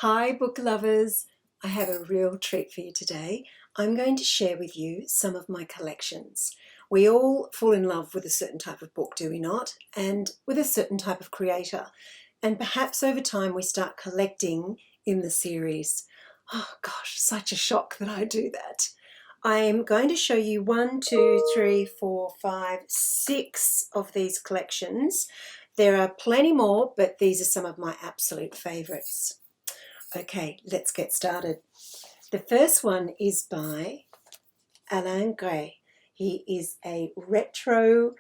Hi book lovers, I have a real treat for you today. I'm going to share with you some of my collections. We all fall in love with a certain type of book, do we not? And with a certain type of creator. And perhaps over time we start collecting in the series. Oh gosh, such a shock that I do that. I'm going to show you 6 of these collections. There are plenty more, but these are some of my absolute favourites. Okay, let's get started. The first one is by Alain Grée. He is a retro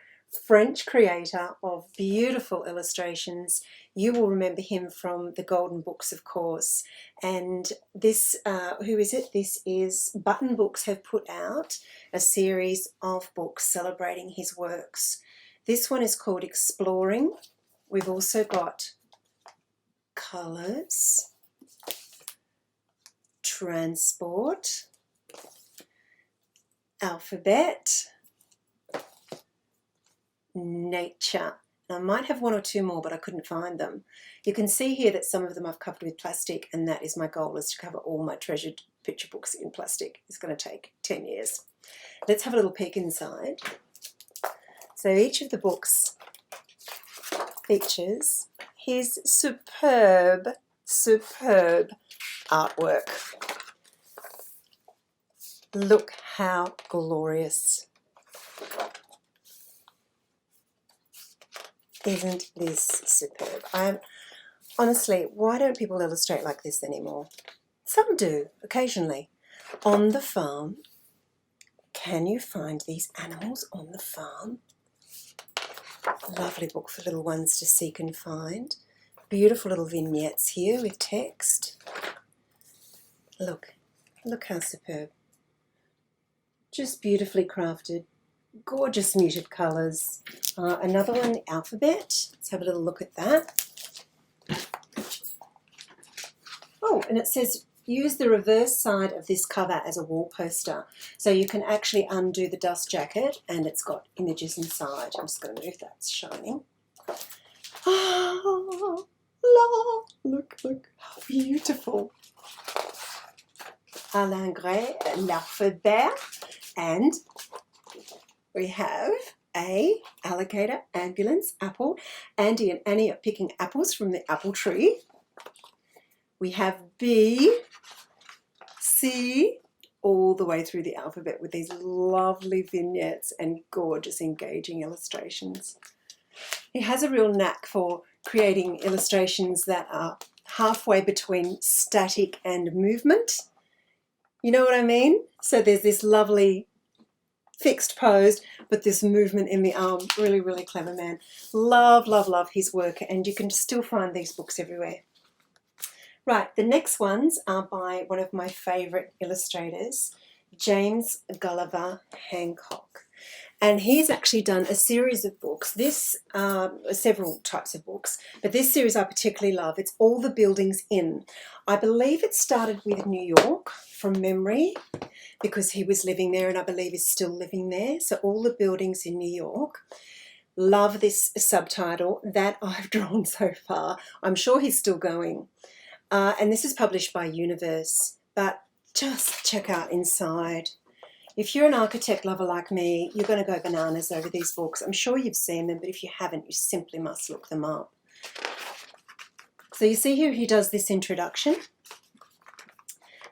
French creator of beautiful illustrations. You will remember him from the Golden Books, of course. And this, who is it? This is Button Books have put out a series of books celebrating his works. This one is called Exploring. We've also got Colours, Transport, Alphabet, Nature. I might have one or two more, but I couldn't find them. You can see here that some of them I've covered with plastic, and that is my goal, is to cover all my treasured picture books in plastic. It's going to take 10 years. Let's have a little peek inside. So each of the books features his superb artwork. Look how glorious. Isn't this superb? Honestly, why don't people illustrate like this anymore? Some do, occasionally. On the farm. Can you find these animals on the farm? Lovely book for little ones to seek and find. Beautiful little vignettes here with text. Look how superb. Just beautifully crafted, gorgeous muted colours. Another one, Alphabet. Let's have a little look at that. Oh, and it says use the reverse side of this cover as a wall poster. So you can actually undo the dust jacket and it's got images inside. I'm just going to move that, it's shining. Oh, look how beautiful. Alain Grée, L'Alphabet, and we have A, alligator, ambulance, apple. Andy and Annie are picking apples from the apple tree. We have B, C, all the way through the alphabet with these lovely vignettes and gorgeous engaging illustrations. He has a real knack for creating illustrations that are halfway between static and movement. You know what I mean? So there's this lovely fixed pose, but this movement in the arm. Really, really clever man. Love his work, and you can still find these books everywhere. Right, the next ones are by one of my favourite illustrators, James Gulliver Hancock. And he's actually done a series of books. This, several types of books, but this series I particularly love. It's All the Buildings In. I believe it started with New York from memory because he was living there and I believe is still living there. So All the Buildings in New York. Love this subtitle that I've drawn so far. I'm sure he's still going. And this is published by Universe, but just check out inside. If you're an architect lover like me, you're going to go bananas over these books. I'm sure you've seen them, but if you haven't, you simply must look them up. So you see here he does this introduction,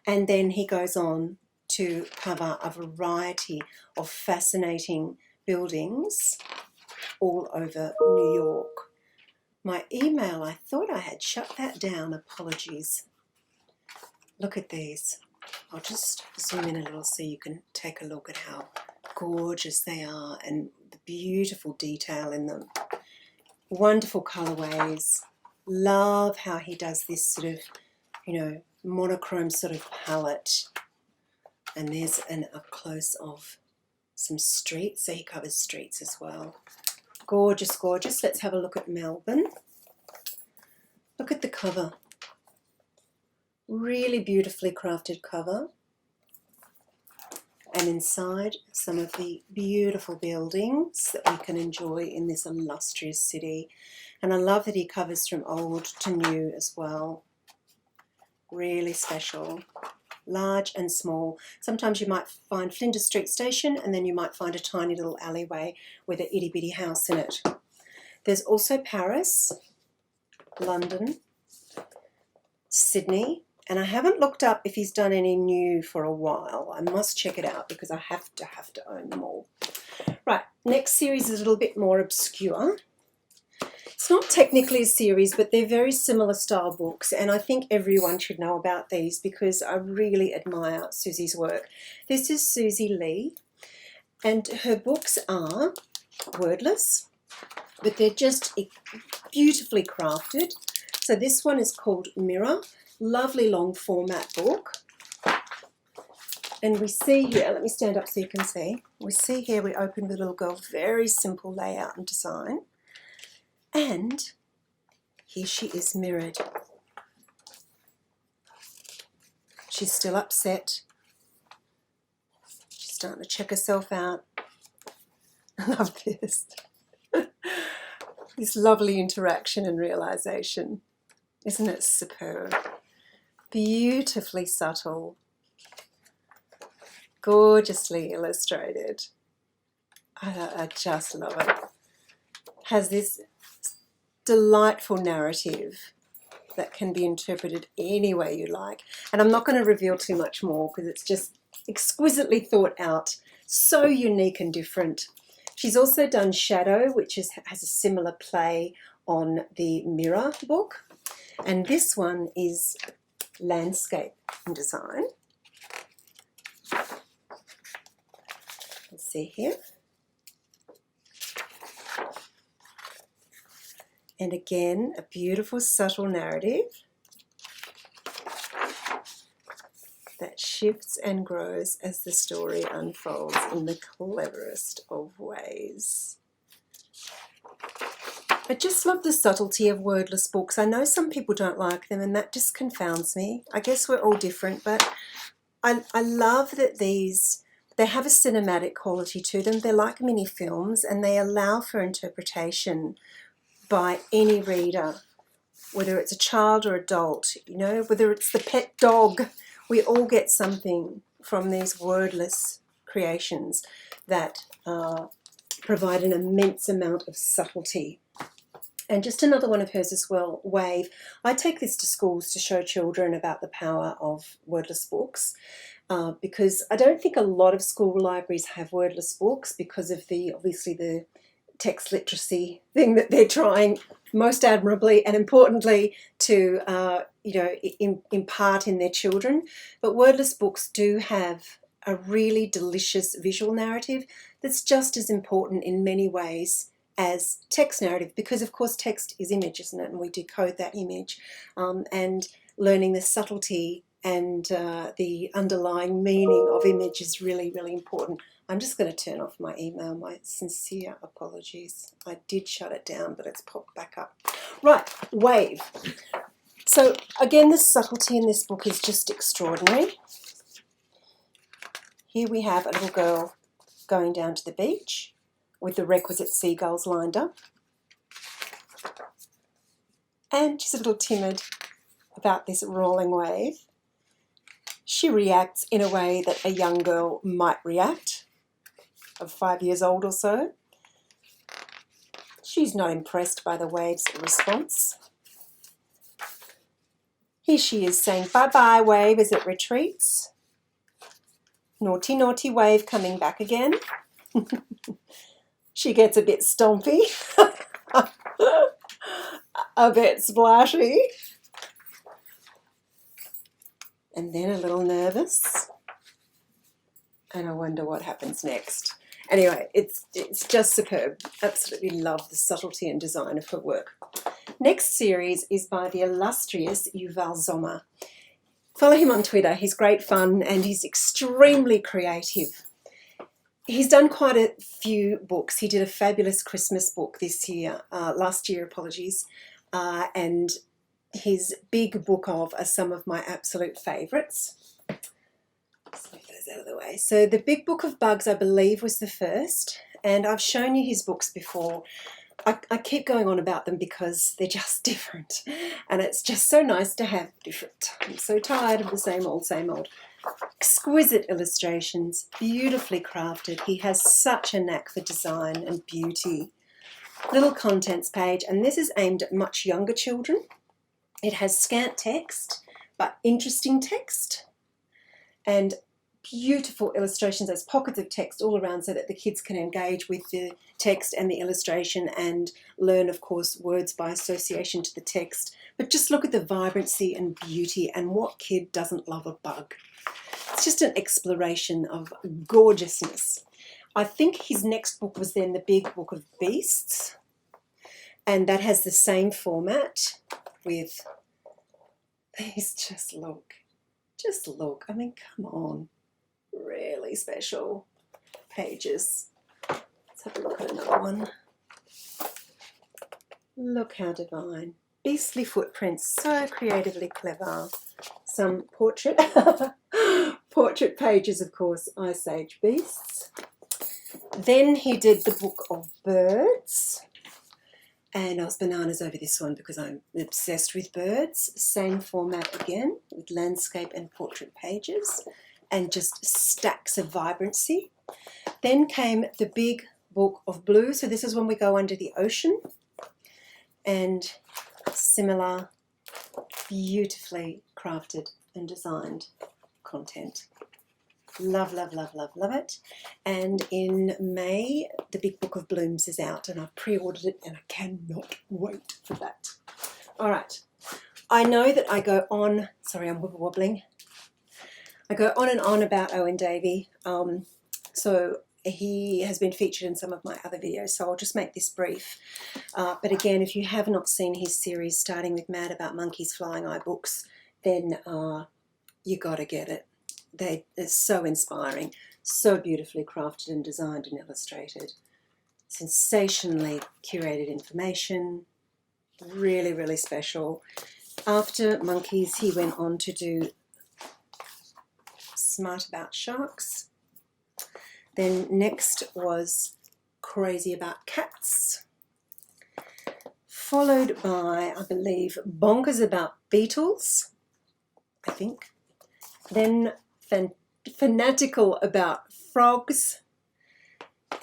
and then he goes on to cover a variety of fascinating buildings all over New York. My email, I thought I had shut that down. Apologies. Look at these. I'll just zoom in a little so you can take a look at how gorgeous they are and the beautiful detail in them. Wonderful colourways. Love how he does this sort of, monochrome sort of palette. And there's an up close of some streets, so he covers streets as well. Gorgeous, gorgeous. Let's have a look at Melbourne. Look at the cover. Really beautifully crafted cover. And inside, some of the beautiful buildings that we can enjoy in this illustrious city. And I love that he covers from old to new as well. really special. Large and small. Sometimes you might find Flinders Street Station, and then you might find a tiny little alleyway with an itty bitty house in it. There's also Paris, London, Sydney, and I haven't looked up if he's done any new for a while. I must check it out because I have to own them all. Right, next series is a little bit more obscure. It's not technically a series, but they're very similar style books, and I think everyone should know about these because I really admire Suzy's work. This is Suzy Lee, and her books are wordless, but they're just beautifully crafted. So this one is called Mirror, lovely long format book. And we see here, let me stand up so you can see, we see here we open with a little girl, very simple layout and design. And here she is mirrored. She's still upset. She's starting to check herself out. I love this. This lovely interaction and realization. Isn't it superb? Beautifully subtle. Gorgeously illustrated. I just love it. Has this delightful narrative that can be interpreted any way you like. And I'm not going to reveal too much more because it's just exquisitely thought out, so unique and different. She's also done Shadow, which has a similar play on the Mirror book. And this one is landscape and design. Let's see here. And again, a beautiful, subtle narrative that shifts and grows as the story unfolds in the cleverest of ways. I just love the subtlety of wordless books. I know some people don't like them, and that just confounds me. I guess we're all different, but I love that they have a cinematic quality to them. They're like mini films, and they allow for interpretation by any reader, whether it's a child or adult, you know, whether it's the pet dog. We all get something from these wordless creations that provide an immense amount of subtlety. And just another one of hers as well, Wave. I take this to schools to show children about the power of wordless books because I don't think a lot of school libraries have wordless books because of obviously the text literacy thing that they're trying most admirably and importantly to impart in their children. But wordless books do have a really delicious visual narrative that's just as important in many ways as text narrative, because of course text is image, isn't it? And we decode that image, and learning the subtlety and the underlying meaning of image is really, really important. I'm just going to turn off my email. My sincere apologies. I did shut it down, but it's popped back up. Right, Wave. So again, the subtlety in this book is just extraordinary. Here we have a little girl going down to the beach with the requisite seagulls lined up. And she's a little timid about this rolling wave. She reacts in a way that a young girl might react, of 5 years old or so. She's not impressed by the wave's response. Here she is saying bye-bye wave as it retreats. Naughty, naughty wave coming back again. She gets a bit stompy, a bit splashy, and then a little nervous. And I wonder what happens next. Anyway, it's just superb. Absolutely love the subtlety and design of her work. Next series is by the illustrious Yuval Zommer. Follow him on Twitter. He's great fun and he's extremely creative. He's done quite a few books. He did a fabulous Christmas book last year, and his big book of are some of my absolute favourites. Let's move those out of the way. So the Big Book of Bugs, I believe, was the first, and I've shown you his books before. I keep going on about them because they're just different, and it's just so nice to have different. I'm so tired of the same old, same old. Exquisite illustrations, beautifully crafted. He has such a knack for design and beauty. Little contents page, and this is aimed at much younger children. It has scant text, but interesting text, and beautiful illustrations. There's pockets of text all around so that the kids can engage with the text and the illustration and learn, of course, words by association to the text. But just look at the vibrancy and beauty, and what kid doesn't love a bug? It's just an exploration of gorgeousness. I think his next book was then the big book of beasts, and that has the same format with these. Just look. I mean, come on. Really special pages. Let's have a look at another one. Look how divine. Beastly footprints, so creatively clever. Some portrait pages, of course, Ice Age beasts. Then he did the book of birds, and I was bananas over this one because I'm obsessed with birds. Same format again, with landscape and portrait pages, and just stacks of vibrancy. Then came the big book of blue. So this is when we go under the ocean, and similar, beautifully crafted and designed content. Love, love, love, love, love it. And in May, the big book of blooms is out, and I've pre-ordered it, and I cannot wait for that. All right. I know that I go on, sorry, I'm wibble-wobbling. I go on and on about Owen Davey. So he has been featured in some of my other videos, so I'll just make this brief. But again, if you have not seen his series, starting with Mad About Monkeys Flying Eye books, then you got to get it. They're so inspiring, so beautifully crafted and designed and illustrated. Sensationally curated information, really, really special. After Monkeys, he went on to do Smart About Sharks. Then next was Crazy About Cats, followed by, I believe, Bonkers About Beetles, I think. Then Fanatical About Frogs,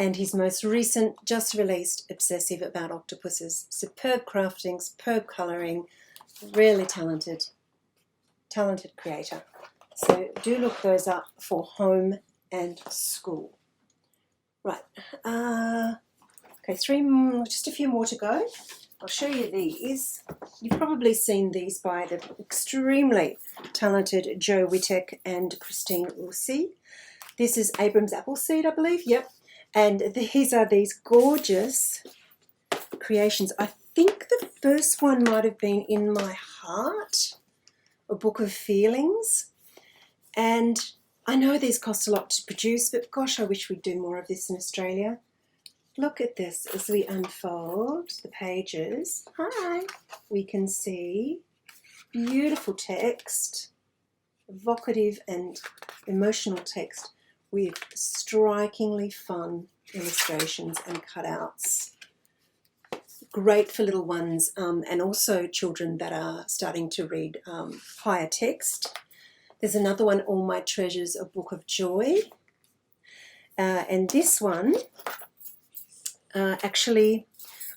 and his most recent, just released, Obsessive About Octopuses. Superb crafting, superb colouring, really talented creator. So do look those up for home and school. Right, okay, just a few more to go. I'll show you these. You've probably seen these by the extremely talented Jo Witek and Christine Roussey. This is Abrams Appleseed, I believe, yep. And these are these gorgeous creations. I think the first one might have been In My Heart, a book of feelings. And I know these cost a lot to produce, but gosh, I wish we'd do more of this in Australia. Look at this as we unfold the pages. Hi! We can see beautiful text, evocative and emotional text with strikingly fun illustrations and cutouts. Great for little ones and also children that are starting to read higher text. There's another one, All My Treasures, a Book of Joy. And this one, actually,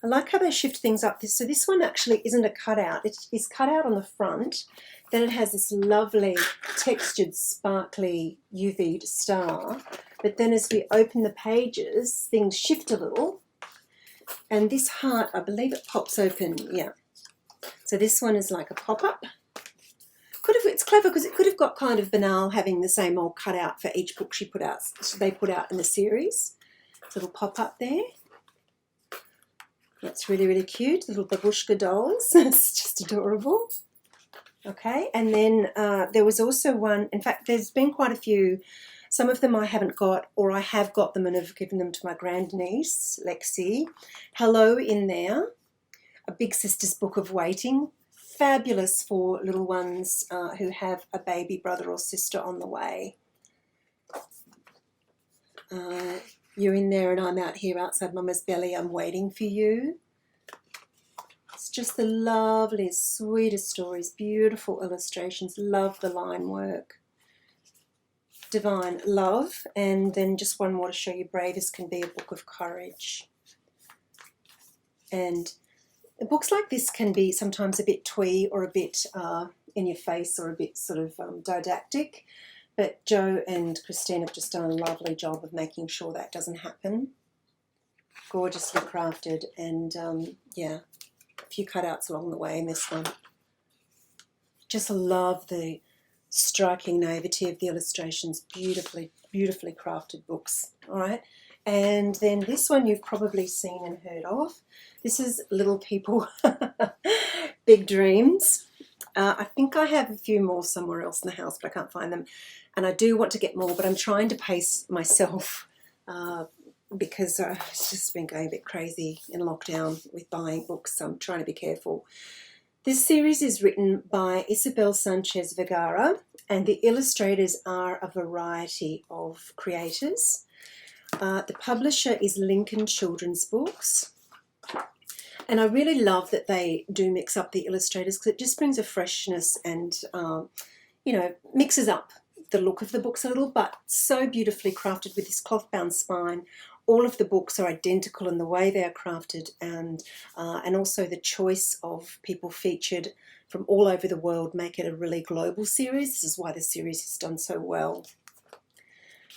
I like how they shift things up. So this one actually isn't a cutout. It is cut out on the front. Then it has this lovely textured, sparkly UV'd star. But then as we open the pages, things shift a little. And this heart, I believe it pops open, yeah. So this one is like a pop-up. It's clever because it could have got kind of banal having the same old cutout for each book they put out in the series. So it'll pop up there. That's really, really cute. Little babushka dolls. It's just adorable. Okay, and then there was also one, in fact, there's been quite a few. Some of them I haven't got, or I have got them and have given them to my grandniece, Lexi. Hello in there. A Big Sister's Book of Waiting. Fabulous for little ones who have a baby brother or sister on the way. You're in there and I'm out here outside Mama's belly. I'm waiting for you. It's just the loveliest, sweetest stories, beautiful illustrations. Love the line work. Divine love. And then just one more to show you, Brave as Can Be, a book of courage. And books like this can be sometimes a bit twee or a bit in your face or a bit sort of didactic. But Joe and Christine have just done a lovely job of making sure that doesn't happen. Gorgeously crafted, and yeah, a few cutouts along the way in this one. Just love the striking naivety of the illustrations. Beautifully, beautifully crafted books. All right, and then this one you've probably seen and heard of. This is Little People, Big Dreams. I think I have a few more somewhere else in the house, but I can't find them. And I do want to get more, but I'm trying to pace myself because it's just been going a bit crazy in lockdown with buying books, so I'm trying to be careful. This series is written by Isabel Sánchez Vegara, and the illustrators are a variety of creators. The publisher is Lincoln Children's Books. And I really love that they do mix up the illustrators, because it just brings a freshness and, you know, mixes up the look of the books a little, but so beautifully crafted with this cloth-bound spine. All of the books are identical in the way they are crafted, and also the choice of people featured from all over the world make it a really global series. This is why the series has done so well.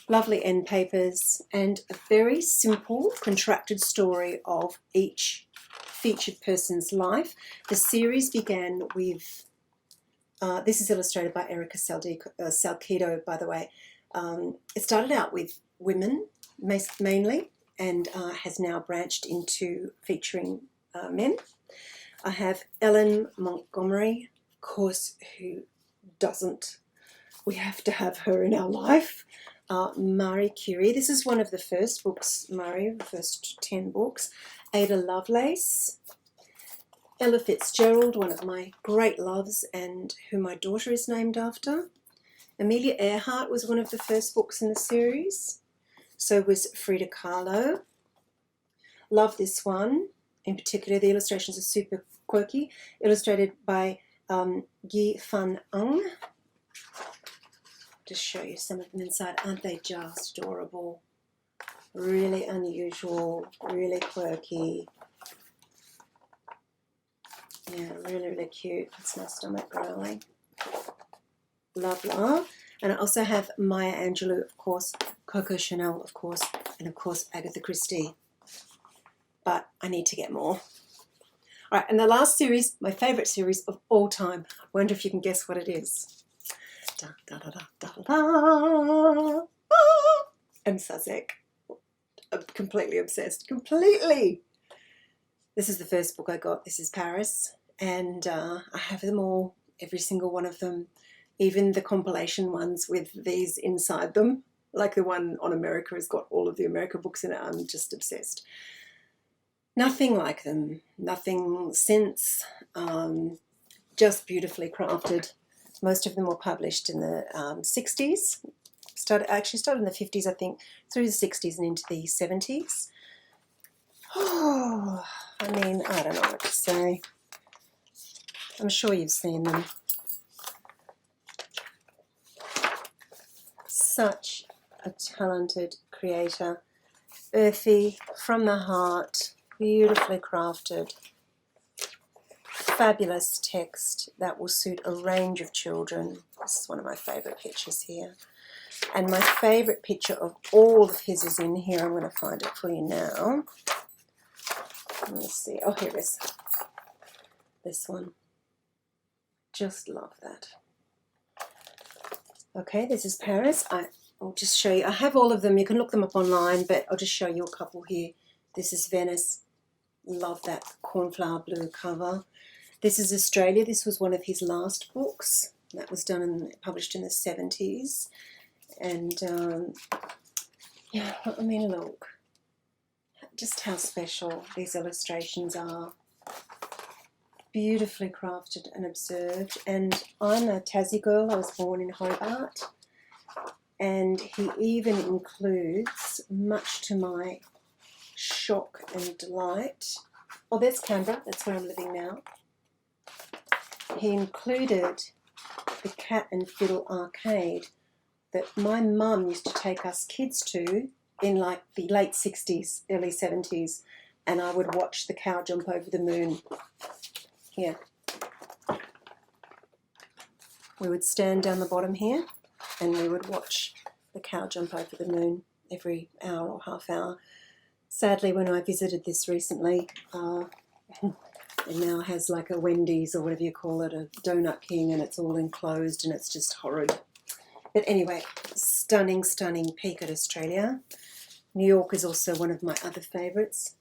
Lovely end papers and a very simple contracted story of each featured person's life. The series began with, this is illustrated by Erica Salcido, by the way. It started out with women mainly, and has now branched into featuring men. I have Ellen Montgomery, of course, who doesn't? We have to have her in our life. Marie Curie, this is one of the first books, Marie, the first 10 books. Ada Lovelace, Ella Fitzgerald, one of my great loves and who my daughter is named after. Amelia Earhart was one of the first books in the series. So was Frida Kahlo. Love this one. In particular, the illustrations are super quirky. Illustrated by Guy van Ung. Just show you some of them inside. Aren't they just adorable? Really unusual, really quirky. Yeah, really, really cute. That's my stomach growling. Love, love. And I also have Maya Angelou, of course, Coco Chanel, of course, and of course Agatha Christie. But I need to get more. All right, and the last series, my favourite series of all time. I wonder if you can guess what it is. Da, da, da, da, da, da. And Sazek. I'm completely obsessed. Completely. This is the first book I got. This is Paris. And I have them all, every single one of them. Even the compilation ones with these inside them. Like the one on America has got all of the America books in it. I'm just obsessed. Nothing like them. Nothing since. Just beautifully crafted. Most of them were published in the 60s. Actually started in the 50s, I think, through the 60s and into the 70s. Oh, I mean, I don't know what to say. I'm sure you've seen them. Such a talented creator. Earthy, from the heart, beautifully crafted. Fabulous text that will suit a range of children. This is one of my favourite pictures here. And my favourite picture of all of his is in here. I'm going to find it for you now. Let me see. Oh, here it is. This one. Just love that. Okay, this is Paris. I'll just show you. I have all of them. You can look them up online, but I'll just show you a couple here. This is Venice. Love that cornflower blue cover. This is Australia. This was one of his last books. That was done and published in the 70s. And, yeah, I mean, look. Just how special these illustrations are. Beautifully crafted and observed. And I'm a Tassie girl. I was born in Hobart. And he even includes, much to my shock and delight, Oh, there's Canberra. That's where I'm living now. He included the Cat and Fiddle arcade that my mum used to take us kids to in like the late 60s, early 70s, and I would watch the cow jump over the moon. Here. We would stand down the bottom here and we would watch the cow jump over the moon every hour or half hour. Sadly, when I visited this recently, it now has like a Wendy's or whatever you call it, a Donut King, and it's all enclosed and it's just horrid. But anyway, stunning, stunning peek at Australia. New York is also one of my other favourites.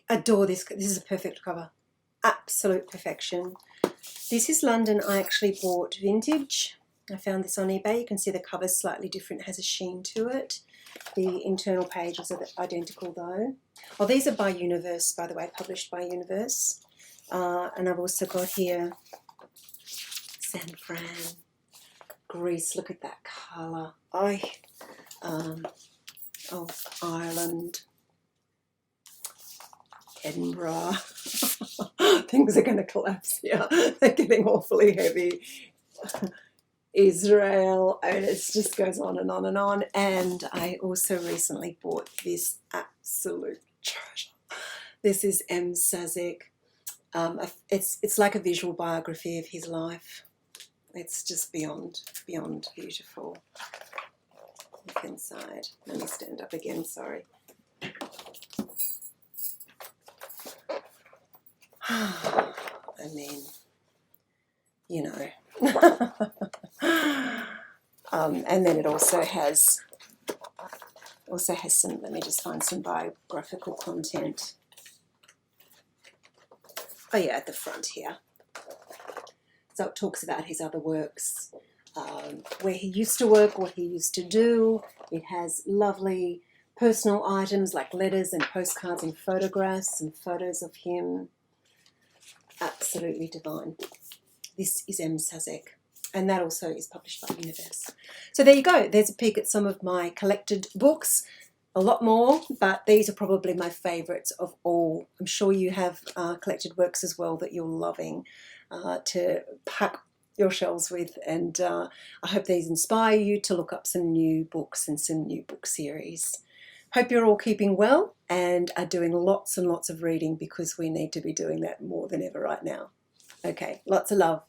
Adore this. This is a perfect cover. Absolute perfection. This is London. I actually bought vintage. I found this on eBay. You can see the cover's slightly different. It has a sheen to it. The internal pages are identical though. Oh, these are by Universe, by the way, published by Universe. And I've also got here San Fran, Greece. Look at that colour. Oh, Ireland, Edinburgh. Things are going to collapse here. They're getting awfully heavy. Israel, and it just goes on and on and on. And I also recently bought this absolute treasure. This is M. Sazek. It's like a visual biography of his life. It's just beyond beautiful. Look inside. Let me stand up again, sorry. I mean, you know. And then it also has some, let me just find some biographical content. Oh yeah, at the front here. So it talks about his other works, where he used to work, what he used to do. It has lovely personal items like letters and postcards and photographs and photos of him. Absolutely divine. This is M. Sazek, and that also is published by Universe. So there you go. There's a peek at some of my collected books. A lot more, but these are probably my favourites of all. I'm sure you have collected works as well that you're loving to pack your shelves with, and I hope these inspire you to look up some new books and some new book series. Hope you're all keeping well and are doing lots and lots of reading, because we need to be doing that more than ever right now. Okay, lots of love.